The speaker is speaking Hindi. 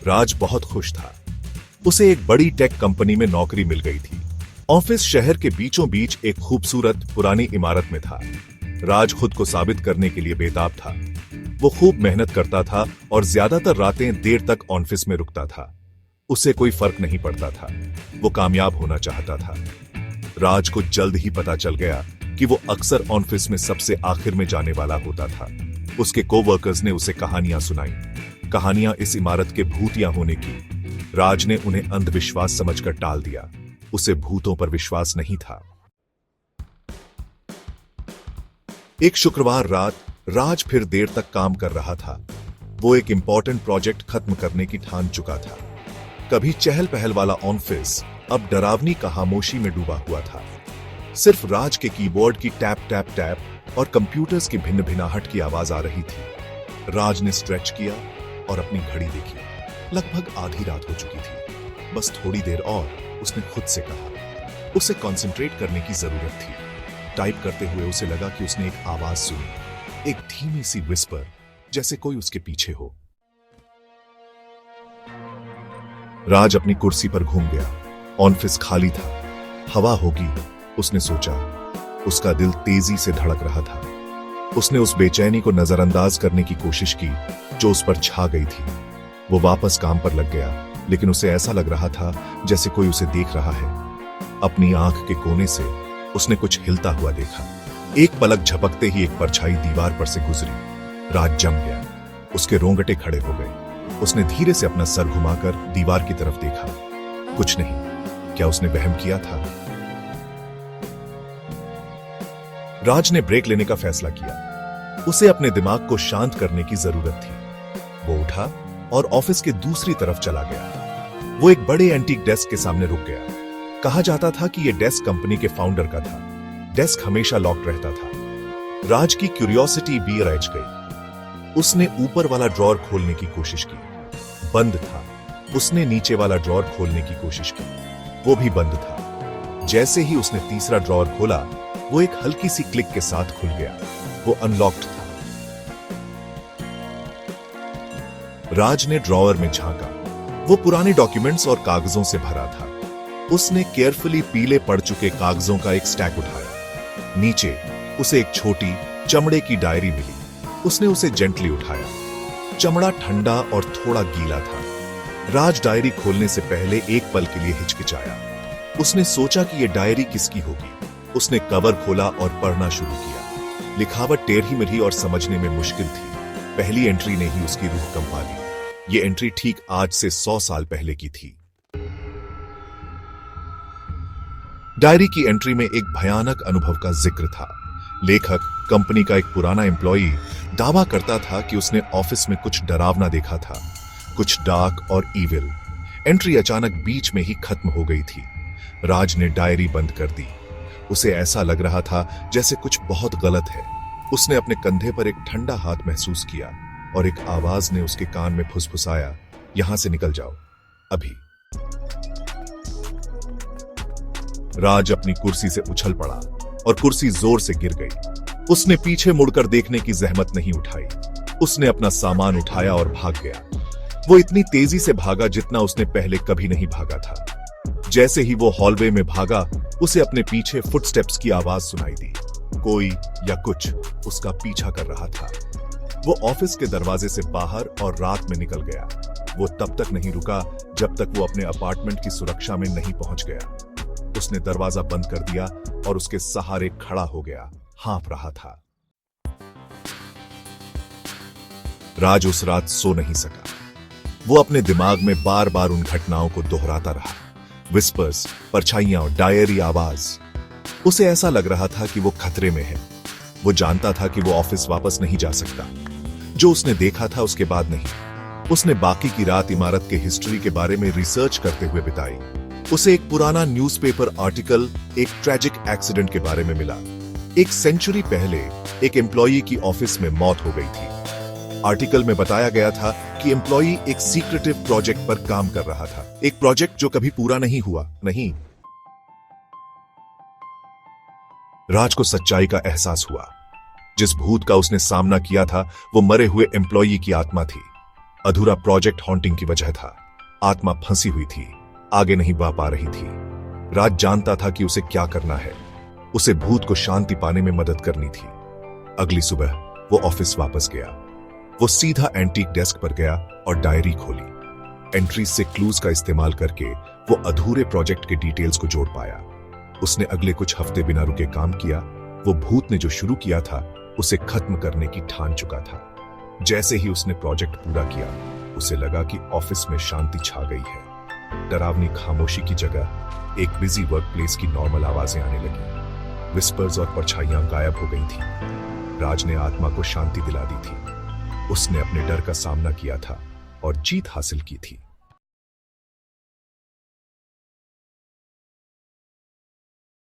राज बहुत खुश था। उसे एक बड़ी टेक कंपनी में नौकरी मिल गई थी। ऑफिस शहर के बीचों बीच एक खूबसूरत पुरानी इमारत में था। राज खुद को साबित करने के लिए बेताब था। वो खूब मेहनत करता था और ज्यादातर रातें देर तक ऑफिस में रुकता था। उसे कोई फर्क नहीं पड़ता था। वो कामयाब होना चाहता था। राज को जल्द ही पता चल गया कि वो अक्सर ऑफिस में सबसे आखिर में जाने वाला होता था। उसके कोवर्कर्स ने उसे कहानियां सुनाई, कहानियां इस इमारत के भूतिया होने की। राज ने उन्हें अंधविश्वास समझकर टाल दिया। उसे भूतों पर विश्वास नहीं था। एक शुक्रवार रात राज फिर देर तक काम कर रहा था। वो एक इंपॉर्टेंट प्रोजेक्ट खत्म करने की ठान चुका था। कभी चहल पहल वाला ऑफिस अब डरावनी खामोशी में डूबा हुआ था। सिर्फ राज के कीबोर्ड की टैप टैप टैप और कंप्यूटर्स की भिन्न भिन्नाहट की आवाज आ रही थी। राज ने स्ट्रेच किया और अपनी घड़ी देखी। लगभग आधी रात हो चुकी थी। बस थोड़ी देर और, उसने खुद से कहा। उसे कंसंट्रेट करने की जरूरत थी। टाइप करते हुए उसे लगा कि उसने एक आवाज सुनी, एक धीमी सी विस्पर, जैसे कोई उसके पीछे हो। राज अपनी कुर्सी पर घूम गया। ऑफिस खाली था। हवा होगी, उसने सोचा। उसका दिल तेजी से धड़क रहा था। उसने उस बेचैनी को नजरअंदाज करने की कोशिश की जो उस पर छा गई थी। वो वापस काम पर लग गया, लेकिन उसे ऐसा लग रहा था जैसे कोई उसे देख रहा है। अपनी आंख के कोने से उसने कुछ हिलता हुआ देखा। एक पलक झपकते ही एक परछाई दीवार पर से गुजरी। राज जम गया। उसके रोंगटे खड़े हो गए। उसने धीरे से अपना सर घुमाकर दीवार की तरफ देखा। कुछ नहीं। क्या उसने वहम किया था? राज ने ब्रेक लेने का फैसला किया। उसे अपने दिमाग को शांत करने की जरूरत थी। वो उठा और ऑफिस के दूसरी तरफ चला गया। वो एक बड़े एंटीक डेस्क के सामने रुक गया। कहा जाता था कि यह डेस्क कंपनी के फाउंडर का था। डेस्क हमेशा लॉक्ड रहता था। राज की क्यूरियोसिटी भी रच गई। उसने ऊपर वाला ड्रॉर खोलने की कोशिश की। बंद था। उसने नीचे वाला ड्रॉर खोलने की कोशिश की। वो भी बंद था। जैसे ही उसने तीसरा ड्रॉर खोला, वो एक हल्की सी क्लिक के साथ खुल गया। वो अनलॉक्ड था। राज ने ड्रॉअर में झांका। वो पुराने डॉक्यूमेंट्स और कागजों से भरा था। उसने केयरफुली पीले पड़ चुके कागजों का एक स्टैक उठाया। नीचे उसे एक छोटी चमड़े की डायरी मिली। उसने उसे जेंटली उठाया। चमड़ा ठंडा और थोड़ा गीला था। राज डायरी खोलने से पहले एक पल के लिए हिचकिचाया। उसने सोचा कि यह डायरी किसकी होगी। उसने कवर खोला और पढ़ना शुरू किया। लिखावट टेढ़ी मेढ़ी और समझने में मुश्किल थी। पहली एंट्री ने ही उसकी रूह कंपा दी। यह एंट्री ठीक आज से 100 साल पहले की थी। डायरी की एंट्री में एक भयानक अनुभव का जिक्र था। लेखक, कंपनी का एक पुराना एम्प्लॉई, दावा करता था कि उसने ऑफिस में कुछ डरावना देखा था, कुछ डार्क और ईविल। एंट्री अचानक बीच में ही खत्म हो गई थी। राज ने डायरी बंद कर दी। उसे ऐसा लग रहा था जैसे कुछ बहुत गलत है। उसने अपने कंधे पर एक ठंडा हाथ महसूस किया और एक आवाज ने उसके कान में फुसफुसाया, यहां से निकल जाओ, अभी। राज अपनी कुर्सी से उछल पड़ा और कुर्सी जोर से गिर गई। उसने पीछे मुड़कर देखने की जहमत नहीं उठाई। उसने अपना सामान उठाया और भाग गया। वो इतनी तेजी से भागा जितना उसने पहले कभी नहीं भागा था। जैसे ही वो हॉलवे में भागा, उसे अपने पीछे फुटस्टेप्स की आवाज सुनाई दी। कोई या कुछ उसका पीछा कर रहा था। वो ऑफिस के दरवाजे से बाहर और रात में निकल गया। वो तब तक नहीं रुका जब तक वो अपने अपार्टमेंट की सुरक्षा में नहीं पहुंच गया। उसने दरवाजा बंद कर दिया और उसके सहारे खड़ा हो गया, हाँफ रहा था। राज उस रात सो नहीं सका। वो अपने दिमाग में बार बार उन घटनाओं को दोहराता रहा। विस्पर्स, परछाइयां, डायरी, आवाज। उसे ऐसा लग रहा था कि वो खतरे में है। वो जानता था कि वो ऑफिस वापस नहीं जा सकता। जो उसने देखा था उसके बाद नहीं। उसने बाकी की रात इमारत के हिस्ट्री के बारे में रिसर्च करते हुए बिताई। उसे एक पुराना न्यूज़पेपर आर्टिकल एक ट्रेजिक एक्सीडेंट के बारे में मिला। 1 सेंचुरी पहले एक एम्प्लॉई की ऑफिस में मौत हो गई थी। आर्टिकल में बताया गया था कि एम्प्लॉई एक सीक्रेटिव प्रोजेक्ट पर काम कर रहा था, एक प्रोजेक्ट जो कभी पूरा नहीं हुआ। नहीं। राज को सच्चाई का एहसास हुआ। जिस भूत का उसने सामना किया था वो मरे हुए एम्प्लॉई की आत्मा थी। अधूरा प्रोजेक्ट हॉन्टिंग की वजह था। आत्मा फंसी हुई थी, आगे नहीं बढ़ पा रही थी। राज जानता था कि उसे क्या करना है। उसे भूत को शांति पाने में मदद करनी थी। अगली सुबह वो ऑफिस वापस गया। वो सीधा एंटीक डेस्क पर गया और डायरी खोली। एंट्रीज से क्लूज का इस्तेमाल करके वो अधूरे प्रोजेक्ट के डिटेल्स को जोड़ पाया। उसने अगले कुछ हफ्ते बिना रुके काम किया। वो भूत ने जो शुरू किया था उसे खत्म करने की ठान चुका था। जैसे ही उसने प्रोजेक्ट पूरा किया, उसे लगा कि ऑफिस में शांति छा गई है। डरावनी खामोशी की जगह एक बिजी वर्क प्लेस की नॉर्मल आवाजें आने लगी। विस्पर्स और परछाइयां गायब हो गई थी। राज ने आत्मा को शांति दिला दी थी। उसने अपने डर का सामना किया था और जीत हासिल की थी।